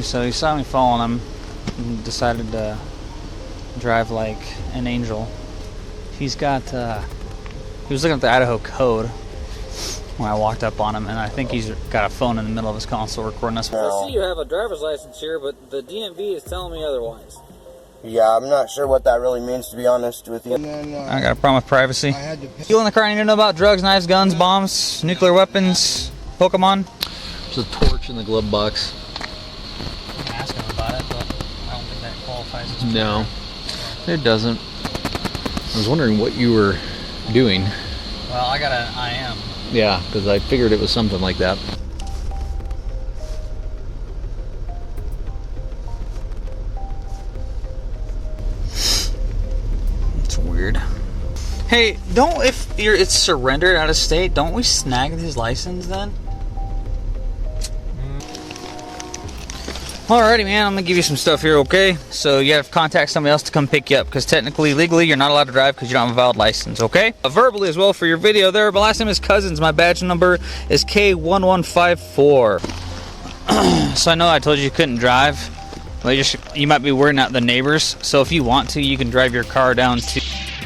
sketchy, so he saw me following him and decided to drive like an angel. He's got, he was looking at the Idaho code when I walked up on him, and I think he's got a phone in the middle of his console recording us. I see you have a driver's license here, but the DMV is telling me otherwise. Yeah, I'm not sure what that really means, to be honest with you. I got a problem with privacy. You in the car need to know about drugs, knives, guns, bombs, nuclear weapons, Pokemon? There's a torch in the glove box. I'm gonna ask him about it, but I don't think that qualifies as No, it doesn't. I was wondering what you were doing. Well, I got an IM. Yeah, because I figured it was something like that. It's weird. Hey, if it's surrendered out of state, don't we snag his license then? Alrighty, man, I'm gonna give you some stuff here, okay? So you have to contact somebody else to come pick you up, because technically, legally, you're not allowed to drive because you don't have a valid license, okay? Verbally as well for your video there. My last name is Cousins. My badge number is K1154. So I know I told you couldn't drive, but you might be worrying out the neighbors. So if you want to, you can drive your car down to...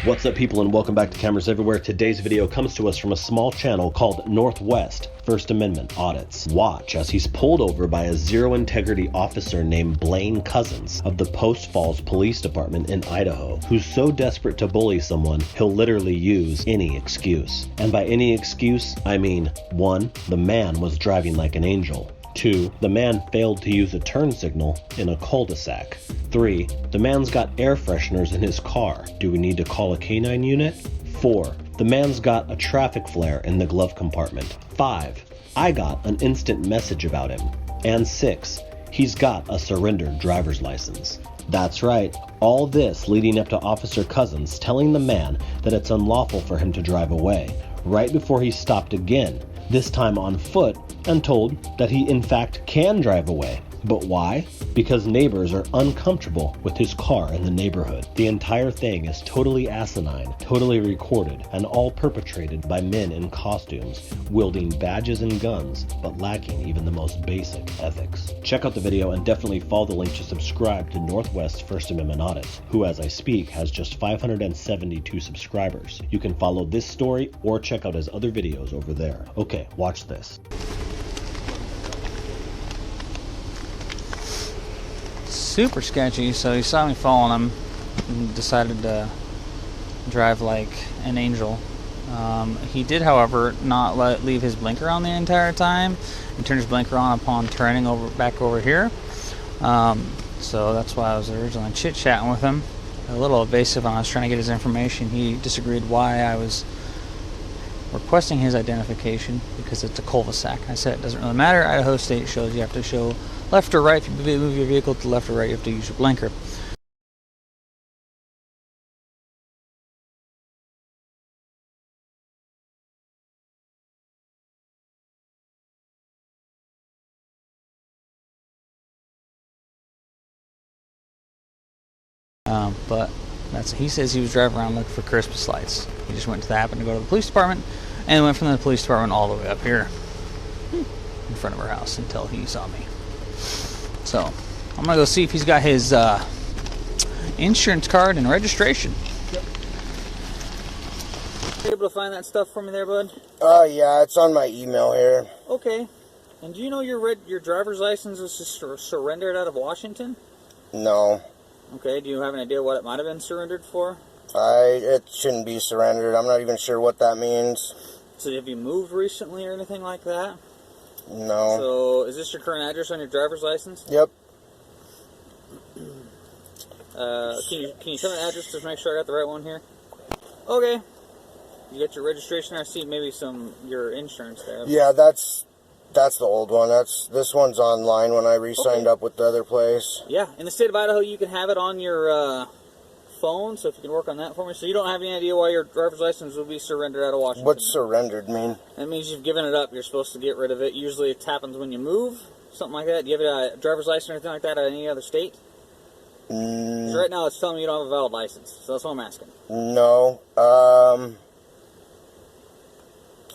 What's up, people, and welcome back to Cameras Everywhere. Today's video comes to us from a small channel called Northwest First Amendment Audits. Watch as he's pulled over by a zero-integrity officer named Blaine Cousins of the Post Falls Police Department in Idaho, who's so desperate to bully someone, he'll literally use any excuse. And by any excuse, I mean, 1, the man was driving like an angel. 2, the man failed to use a turn signal in a cul-de-sac. 3, the man's got air fresheners in his car. Do we need to call a canine unit? 4, the man's got a traffic flare in the glove compartment. 5, I got an instant message about him. And 6, he's got a surrendered driver's license. That's right, all this leading up to Officer Cousins telling the man that it's unlawful for him to drive away, right before he stopped again, this time on foot, and told that he in fact can drive away. But why? Because neighbors are uncomfortable with his car in the neighborhood. The entire thing is totally asinine, totally recorded, and all perpetrated by men in costumes, wielding badges and guns, but lacking even the most basic ethics. Check out the video and definitely follow the link to subscribe to Northwest First Amendment Audits, who as I speak has just 572 subscribers. You can follow this story or check out his other videos over there. Okay, watch this. Super sketchy, so he saw me following him and decided to drive like an angel. He did, however, not leave his blinker on the entire time and turned his blinker on upon turning back over here. So that's why I was originally chit-chatting with him. A little evasive when I was trying to get his information. He disagreed why I was requesting his identification because it's a cul-de-sac. I said it doesn't really matter. Idaho State shows you have to show left or right. If you move your vehicle to left or right, you have to use your blinker. But he says he was driving around looking for Christmas lights. He just happened to go to the police department, and went from the police department all the way up here in front of our house until he saw me. So I'm gonna go see if he's got his insurance card and registration. Yep. You able to find that stuff for me there, bud? Yeah, it's on my email here. Okay. And do you know your driver's license was just surrendered out of Washington? No. Okay, do you have an idea what it might have been surrendered for? It shouldn't be surrendered. I'm not even sure what that means. So have you moved recently or anything like that? No. So is this your current address on your driver's license? Yep. Can you tell me the address to make sure I got the right one here? Okay. You got your registration. I see maybe your insurance there. Yeah, that's the old one. This one's online when I re-signed up with the other place. Yeah, in the state of Idaho, you can have it on your phone, so if you can work on that for me. So you don't have any idea why your driver's license will be surrendered out of Washington? What's surrendered mean? That means you've given it up. You're supposed to get rid of it. Usually it happens when you move, something like that. Do you have a driver's license or anything like that out of any other state? Because right now it's telling me you don't have a valid license, so that's what I'm asking. No.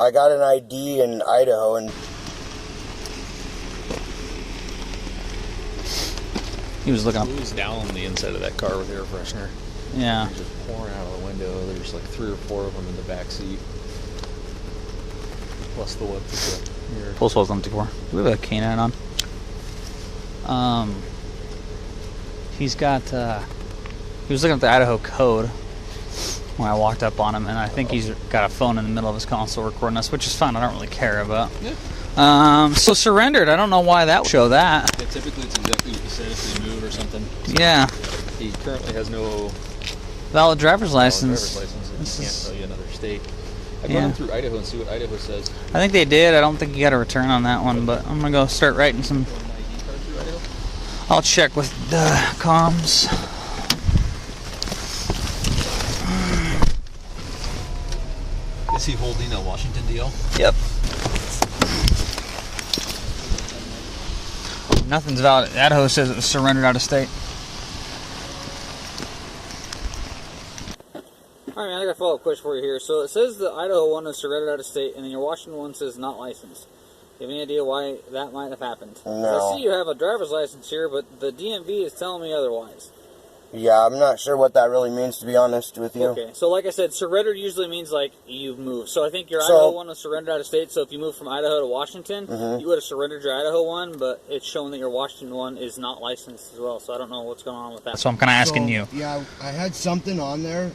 I got an ID in Idaho and... He was looking up. It was down on the inside of that car with air freshener. Yeah. They're just pouring out of the window. There's like 3 or 4 of them in the back seat. Plus the what? Here. Pulse was empty for. Do we have a canine on? He's got. He was looking at the Idaho code when I walked up on him, and I think he's got a phone in the middle of his console recording us, which is fine. I don't really care about. Yeah. So surrendered. I don't know why that would show that. Yeah, typically it's exactly what you said if they move or something. So Yeah. He currently has no Valid driver's license. driver's license, and This he can't is- tell you another state. I'd Yeah. run through Idaho and see what Idaho says. I think they did. I don't think you got a return on that one, but I'm gonna go start writing some. An ID card through Idaho? I'll check with the comms. Is he holding a Washington DL? Yep. Nothing's valid. Idaho says it was surrendered out of state. Alright, man, I got a follow-up question for you here. So it says the Idaho one is surrendered out of state, and then your Washington one says not licensed. Do you have any idea why that might have happened? 'Cause No. I see you have a driver's license here, but the DMV is telling me otherwise. Yeah, I'm not sure what that really means, to be honest with you. Okay, so like I said, surrendered usually means like you've moved. So I think your So- Idaho one was surrendered out of state, so if you moved from Idaho to Washington, you would have surrendered your Idaho one, but it's showing that your Washington one is not licensed as well, so I don't know what's going on with that. So I'm kind of asking So, you. Yeah, I had something on there.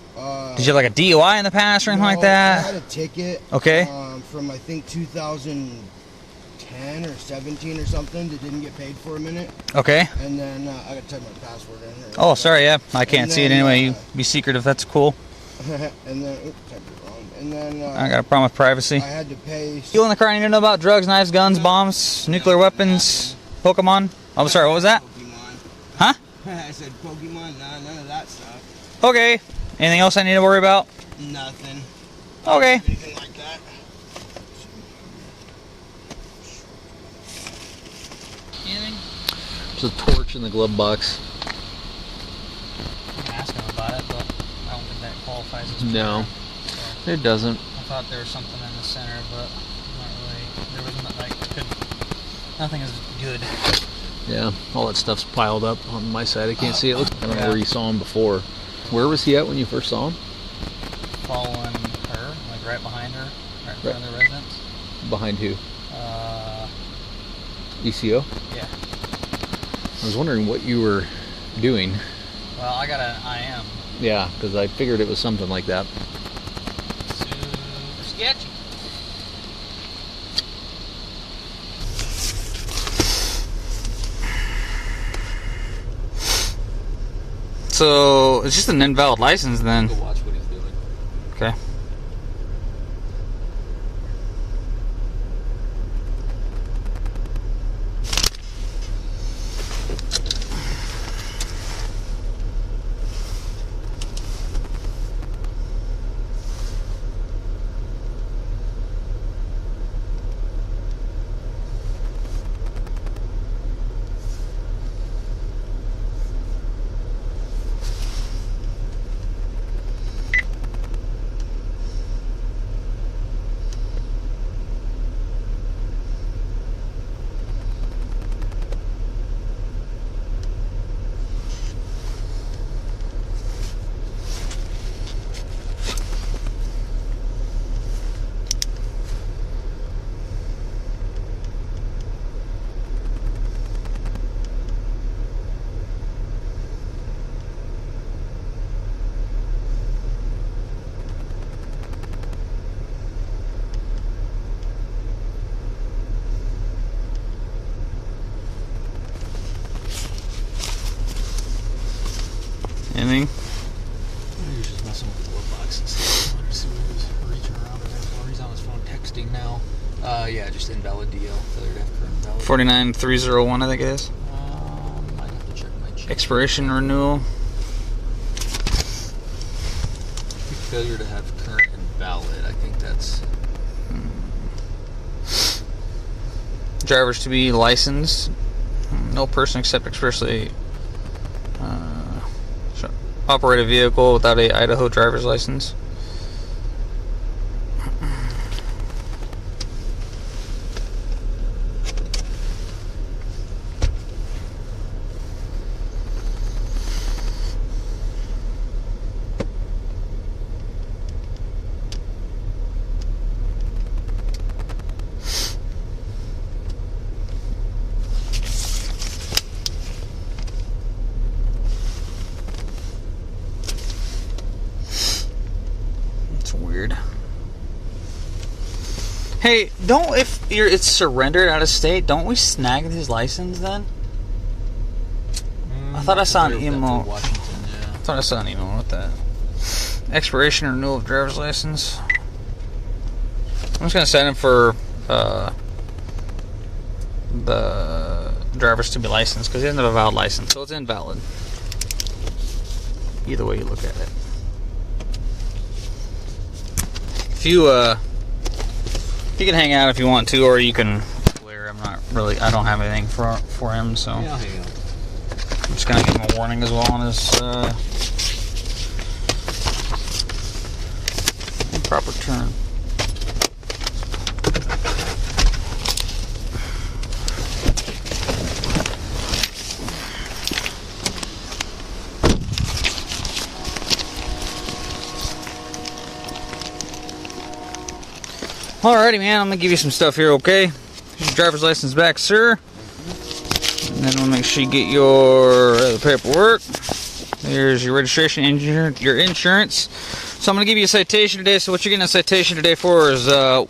Did you have like a DUI in the past or anything like I that? had a ticket. Okay. From I think 2010 or 17 or something that didn't get paid for a minute, Okay. and then I got to type my password in. Oh, sorry. Yeah, I can't see it then, anyway. You be secretive. That's cool. And then oops, typed it wrong. And then I got a problem with privacy. I had to pay. You in the car I need to know about drugs, knives, guns, bombs, nuclear weapons, Pokemon. I'm sorry. What was that? Pokemon. Huh? I said Pokemon. Nah, none of that stuff. Okay. Anything else I need to worry about? Nothing. Okay. Anything like that. Anything? There's a torch in the glove box. I'm asking about it, but I don't think that qualifies as No, so it doesn't. I thought there was something in the center, but not really. There wasn't like nothing is good. Yeah, all that stuff's piled up on my side. I can't see it. I don't know Yeah. where you saw him before. Where was he at when you first saw him? Following her, like right behind her, right in front of the residence. Behind who? Uh, ECO? yeah. I was wondering what you were doing. Well, I got an IM. Yeah, because I figured it was something like that. Super sketchy. So it's just an invalid license then. Go watch what he's doing. Okay. Anything? He was just messing with the glove box and stuff. Let's see what he was reaching around in there for. He's on his phone texting now. Yeah, just invalid DL. Failure to have current valid. 49301, I think it is. I'd have to check my check. Expiration renewal. Failure to have current and valid. I think that's. Drivers to be licensed. No person except expressly operate a vehicle without a Idaho driver's license. Hey, if it's surrendered out of state, don't we snag his license then? I thought I saw an email. Washington, yeah. I thought I saw an email with that. Expiration or renewal of driver's license. I'm just gonna send him for the drivers to be licensed because he doesn't have a valid license, so it's invalid. Either way you look at it. If you can hang out if you want to, or you can clear. I'm not really. I don't have anything for him, so Yeah, I'll hang out. I'm just gonna give him a warning as well on his improper turn. Alrighty, man, I'm gonna give you some stuff here, okay? Here's your driver's license back, sir. And then we'll make sure you get your paperwork. There's your registration and your insurance. So I'm gonna give you a citation today. So what you're getting a citation today for is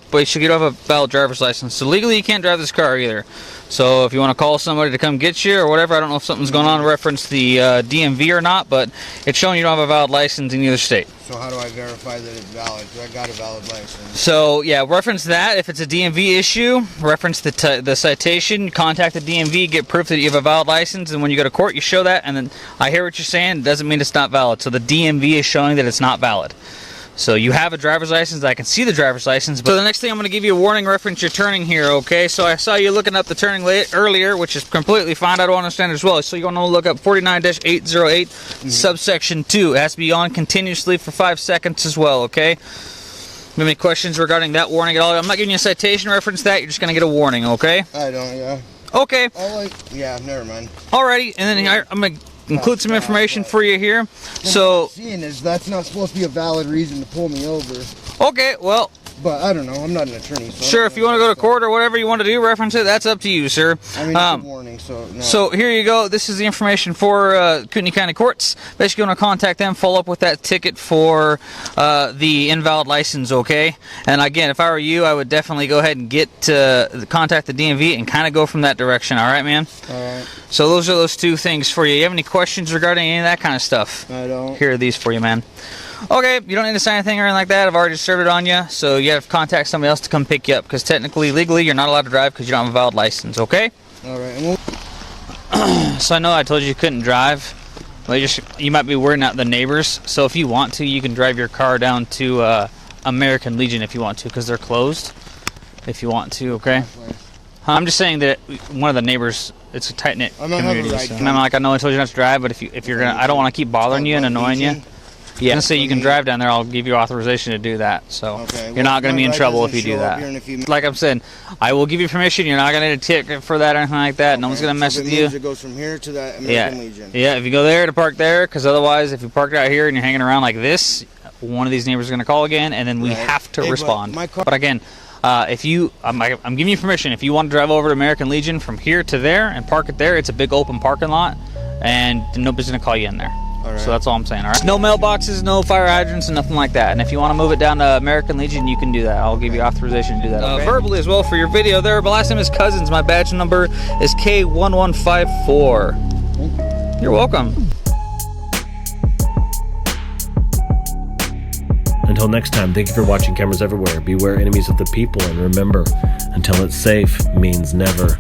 basically you don't have a valid driver's license. So legally you can't drive this car either. So if you want to call somebody to come get you or whatever, I don't know if something's going on to reference the DMV or not, but it's showing you don't have a valid license in either state. So how do I verify that it's valid? Because I got a valid license. So yeah, reference that. If it's a DMV issue, reference the citation, contact the DMV, get proof that you have a valid license, and when you go to court, you show that, and then I hear what you're saying, it doesn't mean it's not valid. So the DMV is showing that it's not valid. So you have a driver's license. I can see the driver's license. But the next thing I'm going to give you a warning reference you're turning here, okay? So I saw you looking up the turning earlier, which is completely fine. I don't understand as well. So you're going to look up 49-808 subsection 2. It has to be on continuously for 5 seconds as well, okay? Have any questions regarding that warning at all? I'm not giving you a citation reference that. You're just going to get a warning, okay? I don't, yeah. Okay. Yeah, never mind. Alrighty, and then I'm going to include some information for you here. So what I'm seeing is that's not supposed to be a valid reason to pull me over. Okay, well, but I don't know. I'm not an attorney. So sure, if you want to go to court or whatever you want to do, reference it. That's up to you, sir. I mean, it's a warning, so no. So here you go. This is the information for Kootenai County Courts. Basically, you want to contact them, follow up with that ticket for the invalid license, okay? And again, if I were you, I would definitely go ahead and contact the DMV and kind of go from that direction. All right, man? All right. So those are those two things for you. You have any questions regarding any of that kind of stuff? I don't. Here are these for you, man. Okay, you don't need to sign anything or anything like that. I've already served it on you, so you have to contact somebody else to come pick you up, because technically, legally, you're not allowed to drive because you don't have a valid license, okay? All right. So I know I told you couldn't drive. Well, you might be worrying out the neighbors, so if you want to, you can drive your car down to American Legion if you want to, because they're closed, if you want to, okay? I'm just saying that one of the neighbors, it's a tight-knit community. So. And I'm like, I know I told you not to drive, but if you're gonna, I don't want to keep bothering you and annoying you. Yeah, say you can drive down there. I'll give you authorization to do that. So you're not going to be in trouble if you do that. Like I'm saying, I will give you permission. You're not going to get a ticket for that or anything like that. Okay. No one's going to mess with you. It goes from here to that American Legion. Yeah, if you go there to park there, because otherwise, if you parked out here and you're hanging around like this, one of these neighbors is going to call again, and then we have to respond. But again, if you, I'm giving you permission. If you want to drive over to American Legion from here to there and park it there, it's a big open parking lot, and nobody's going to call you in there. Right. So that's all I'm saying, all right? No mailboxes, no fire hydrants, and nothing like that. And if you want to move it down to American Legion, you can do that. I'll give you authorization to do that. Okay? Verbally as well for your video there. My last name is Cousins. My badge number is K1154. You're welcome. Until next time, thank you for watching Cameras Everywhere. Beware enemies of the people, and remember, until it's safe means never.